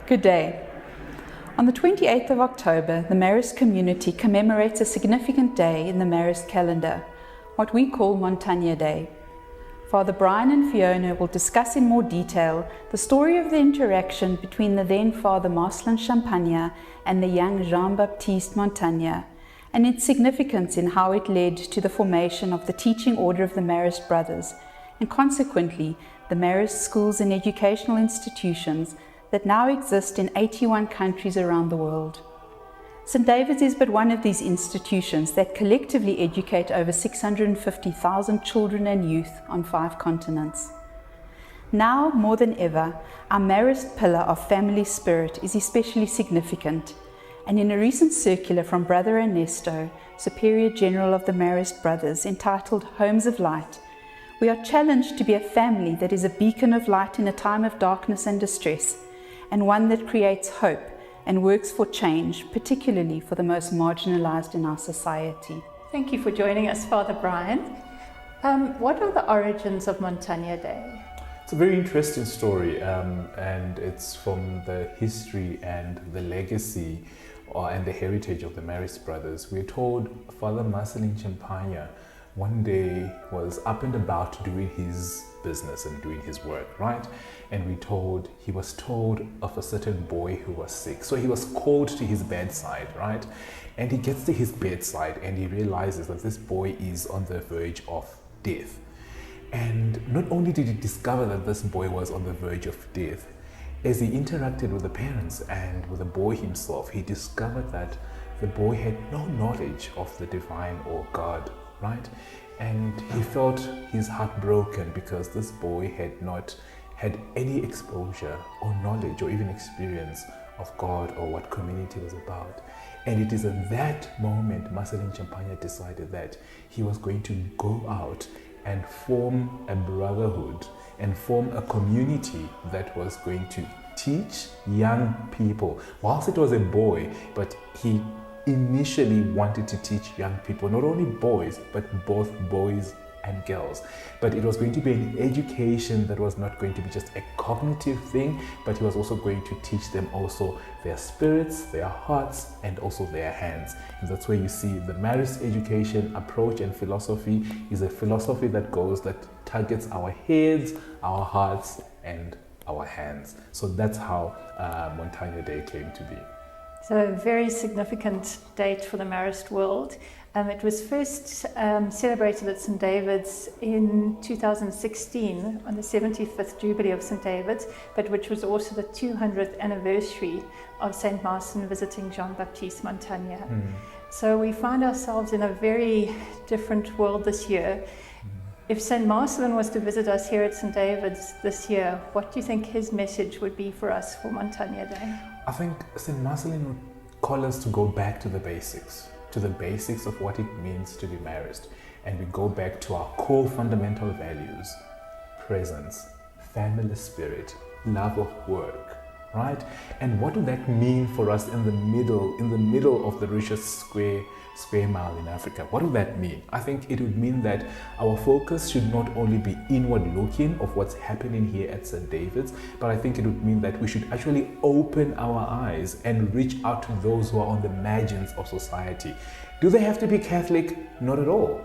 Good day. On the 28th of October, the Marist community commemorates a significant day in the Marist calendar, what we call Montagne Day. Father Brian and Fiona will discuss in more detail the story of the interaction between the then Father Marcelin Champagne and the young Jean-Baptiste Montagne, and its significance in how it led to the formation of the teaching order of the Marist Brothers, and consequently the Marist schools and educational institutions that now exist in 81 countries around the world. St. David's is but one of these institutions that collectively educate over 650,000 children and youth on 5 continents. Now, more than ever, our Marist pillar of family spirit is especially significant, and in a recent circular from Brother Ernesto, Superior General of the Marist Brothers, entitled Homes of Light, we are challenged to be a family that is a beacon of light in a time of darkness and distress, and one that creates hope and works for change, particularly for the most marginalized in our society. Thank you for joining us, Father Brian. What are the origins of Montagne Day? It's a very interesting story, and it's from the history and the legacy and the heritage of the Marist Brothers. We're told Father Marcelin Champagne one day was up and about doing his business and doing his work, right? And he was told of a certain boy who was sick. So he was called to his bedside, right? And he gets to his bedside and he realizes that this boy is on the verge of death. And not only did he discover that this boy was on the verge of death, as he interacted with the parents and with the boy himself, he discovered that the boy had no knowledge of the divine or God, right? And he felt his heart broken because this boy had not had any exposure or knowledge or even experience of God or what community was about. And it is at that moment Marcelin Champagne decided that he was going to go out and form a brotherhood and form a community that was going to teach young people. Whilst it was a boy, but he initially wanted to teach young people, not only boys, but both boys and girls. But it was going to be an education that was not going to be just a cognitive thing, but he was also going to teach them also their spirits, their hearts, and also their hands. And that's where you see the Marist education approach and philosophy is a philosophy that targets our heads, our hearts, and our hands. So that's how Montagne Day came to be. So a very significant date for the Marist world. It was first celebrated at St. David's in 2016 on the 75th Jubilee of St. David's, but which was also the 200th anniversary of St. Marcelin visiting Jean-Baptiste Montagne. So we find ourselves in a very different world this year. If St. Marcelin was to visit us here at St. David's this year, what do you think his message would be for us for Montagne Day? I think St. Marcelin would call us to go back to the basics of what it means to be Marist. And we go back to our core fundamental values: presence, family spirit, love of work, right? And what would that mean for us in the middle of the richest square mile in Africa? What would that mean? I think it would mean that our focus should not only be inward looking of what's happening here at St. David's, but I think it would mean that we should actually open our eyes and reach out to those who are on the margins of society. Do they have to be Catholic? Not at all.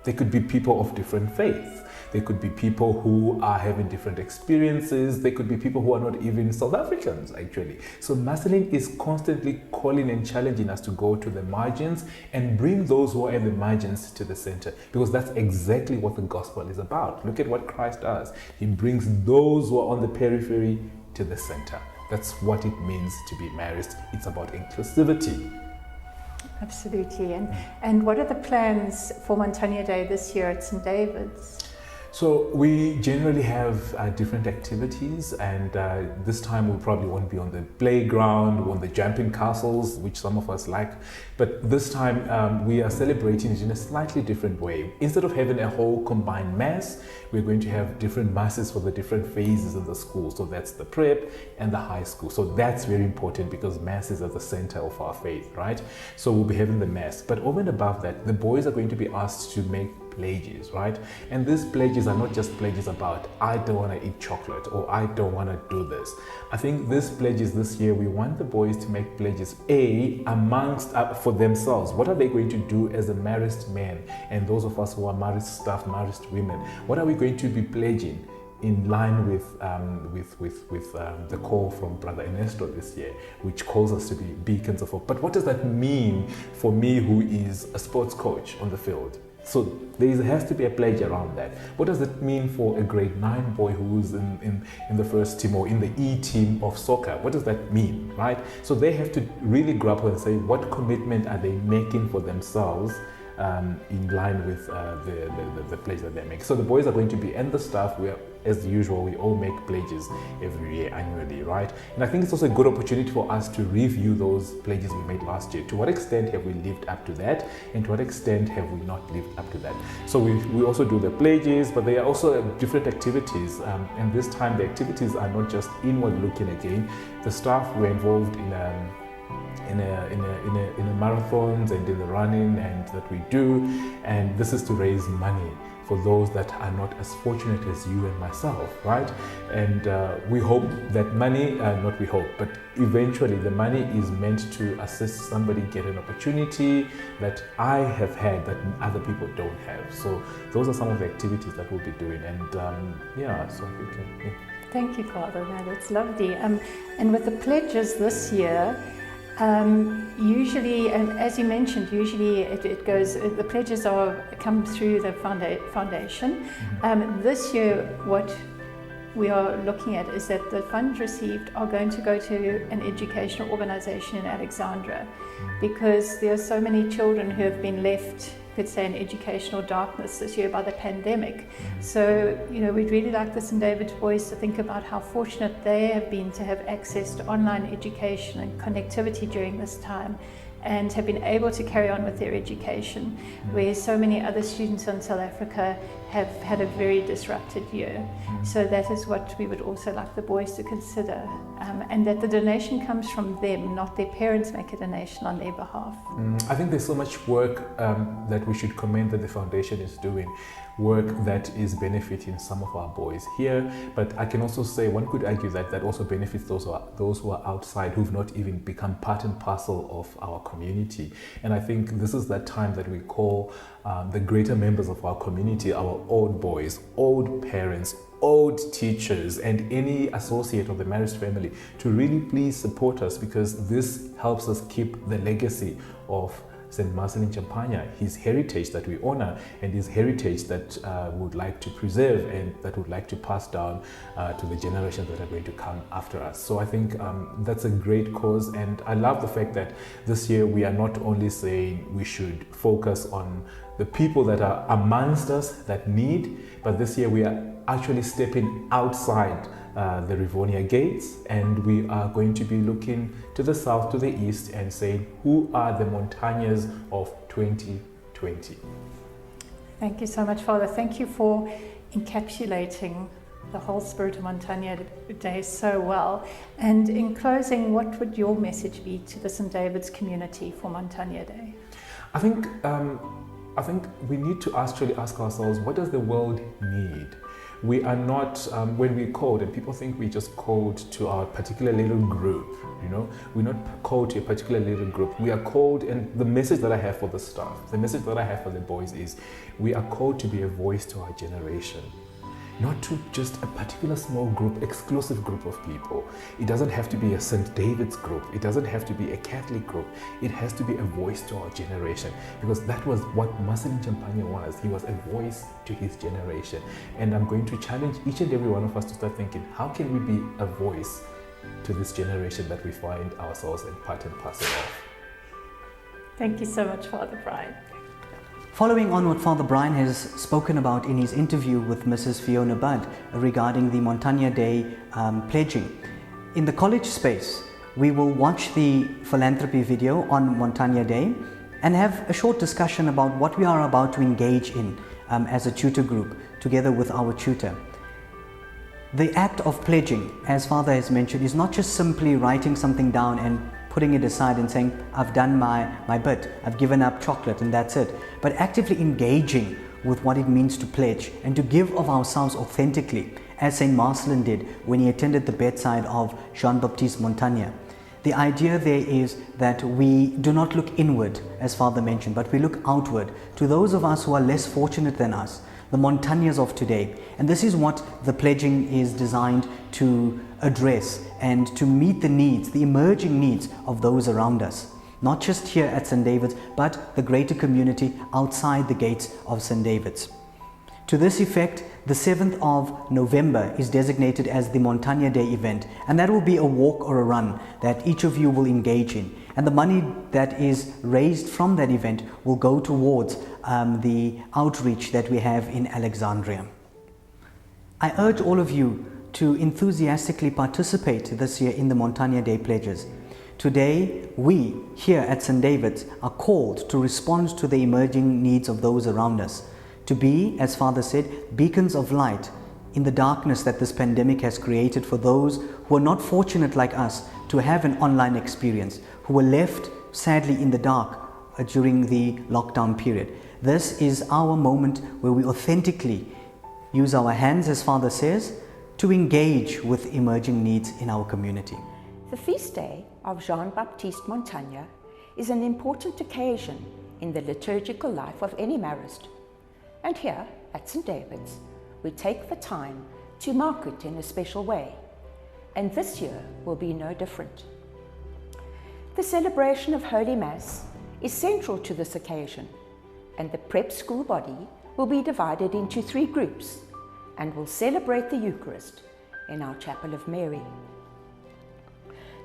They could be people of different faiths. They could be people who are having different experiences. They could be people who are not even South Africans, actually. So Marcelin is constantly calling and challenging us to go to the margins and bring those who are at the margins to the center, because that's exactly what the gospel is about. Look at what Christ does. He brings those who are on the periphery to the center. That's what it means to be Marist. It's about inclusivity. Absolutely. And what are the plans for Montagne Day this year at St. David's? So we generally have different activities, and this time we probably won't be on the playground, on the jumping castles, which some of us like. But this time we are celebrating it in a slightly different way. Instead of having a whole combined mass, we're going to have different masses for the different phases of the school. So that's the prep and the high school. So that's very important because mass is at the center of our faith, right? So we'll be having the mass. But over and above that, the boys are going to be asked to make pledges, right? And these pledges are not just pledges about, I don't want to eat chocolate or I don't want to do this. I think these pledges this year, we want the boys to make pledges, amongst for themselves. What are they going to do as a married men and those of us who are married staff, married women? What are we going to be pledging in line with the call from Brother Ernesto this year, which calls us to be beacons of hope? But what does that mean for me, who is a sports coach on the field? So there has to be a pledge around that. What does it mean for a grade 9 boy who's in the first team or in the E team of soccer? What does that mean, right? So they have to really grapple and say, what commitment are they making for themselves in line with the pledge that they make? So the boys are going to be, and the staff, as usual, we all make pledges every year annually, right? And I think it's also a good opportunity for us to review those pledges we made last year. To what extent have we lived up to that, and to what extent have we not lived up to that? So we also do the pledges, but there are also different activities, and this time the activities are not just inward looking again. The staff were involved in the marathons and in the running and that we do, and this is to raise money for those that are not as fortunate as you and myself, right? And we hope that money, not we hope, but eventually the money is meant to assist somebody get an opportunity that I have had that other people don't have. So those are some of the activities that we'll be doing, and so we can. Yeah. Thank you, Father. No, that's lovely. And with the pledges this year, usually, and as you mentioned, usually it goes, the pledges come through the foundation. This year, what we are looking at is that the funds received are going to go to an educational organization in Alexandria, because there are so many children who have been left, could say, in educational darkness this year by the pandemic. So, we'd really like the St. David's boys to think about how fortunate they have been to have access to online education and connectivity during this time, and have been able to carry on with their education, where so many other students in South Africa have had a very disrupted year. So that is what we would also like the boys to consider, and that the donation comes from them, not their parents make a donation on their behalf. I think there's so much work that we should commend that the foundation is doing, work that is benefiting some of our boys here, but I can also say, one could argue that also benefits those who are outside, who've not even become part and parcel of our community. And I think this is that time that we call the greater members of our community, our old boys, old parents, old teachers, and any associate of the Marist family, to really please support us, because this helps us keep the legacy of St. Marcelin Champagne, his heritage that we honor, and his heritage that we would like to preserve and that we would like to pass down to the generations that are going to come after us. So I think that's a great cause, and I love the fact that this year we are not only saying we should focus on the people that are amongst us that need, but this year we are actually stepping outside the Rivonia gates, and we are going to be looking to the south, to the east, and saying, who are the Montagnes of 2020? Thank you so much, Father. Thank you for encapsulating the whole spirit of Montagne Day so well. And in closing, what would your message be to the St. David's community for Montagne Day? I think we need to actually ask ourselves, what does the world need? We are not, when we called, and people think we just called to our particular little group, we're not called to a particular little group. We are called, and the message that I have for the staff, the message that I have for the boys is, we are called to be a voice to our generation. Not to just a particular small group, exclusive group of people. It doesn't have to be a St. David's group. It doesn't have to be a Catholic group. It has to be a voice to our generation, because that was what Marcelin Champagne was. He was a voice to his generation. And I'm going to challenge each and every one of us to start thinking, how can we be a voice to this generation that we find ourselves in part and parcel of? Thank you so much, Father Brian. Following on what Father Brian has spoken about in his interview with Mrs. Fiona Budd regarding the Montagne Day pledging, in the college space, we will watch the philanthropy video on Montagne Day and have a short discussion about what we are about to engage in as a tutor group together with our tutor. The act of pledging, as Father has mentioned, is not just simply writing something down and putting it aside and saying, I've done my bit, I've given up chocolate and that's it, but actively engaging with what it means to pledge and to give of ourselves authentically, as St. Marcelin did when he attended the bedside of Jean-Baptiste Montagne. The idea there is that we do not look inward, as Father mentioned, but we look outward to those of us who are less fortunate than us, the Montagnes of today. And this is what the pledging is designed to address and to meet the needs, the emerging needs of those around us. Not just here at St. David's, but the greater community outside the gates of St. David's. To this effect, the 7th of November is designated as the Montagne Day event, and that will be a walk or a run that each of you will engage in. And the money that is raised from that event will go towards the outreach that we have in Alexandria. I urge all of you to enthusiastically participate this year in the Montagne Day pledges. Today, we here at St. David's are called to respond to the emerging needs of those around us, to be, as Father said, beacons of light in the darkness that this pandemic has created for those who are not fortunate like us to have an online experience, who were left sadly in the dark during the lockdown period. This is our moment where we authentically use our hands, as Father says, to engage with emerging needs in our community. The feast day of Jean-Baptiste Montagne is an important occasion in the liturgical life of any Marist. And here at St. David's, we take the time to mark it in a special way. And this year will be no different. The celebration of Holy Mass is central to this occasion, and the prep school body will be divided into 3 groups and will celebrate the Eucharist in our Chapel of Mary.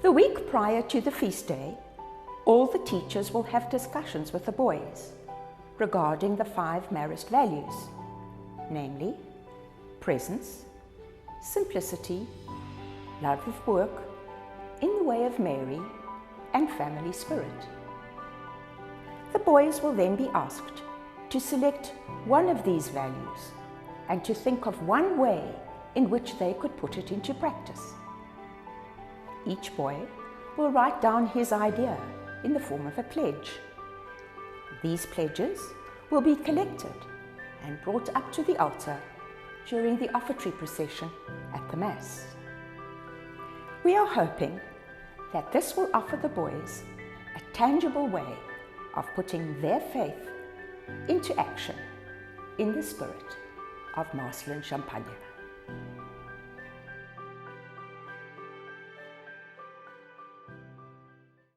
The week prior to the feast day, all the teachers will have discussions with the boys regarding the 5 Marist values, namely presence, simplicity, love of work, in the way of Mary, and family spirit. The boys will then be asked to select one of these values and to think of one way in which they could put it into practice. Each boy will write down his idea in the form of a pledge. These pledges will be collected and brought up to the altar during the offertory procession at the Mass. We are hoping that this will offer the boys a tangible way of putting their faith into action in the spirit of Marcelin Champagne.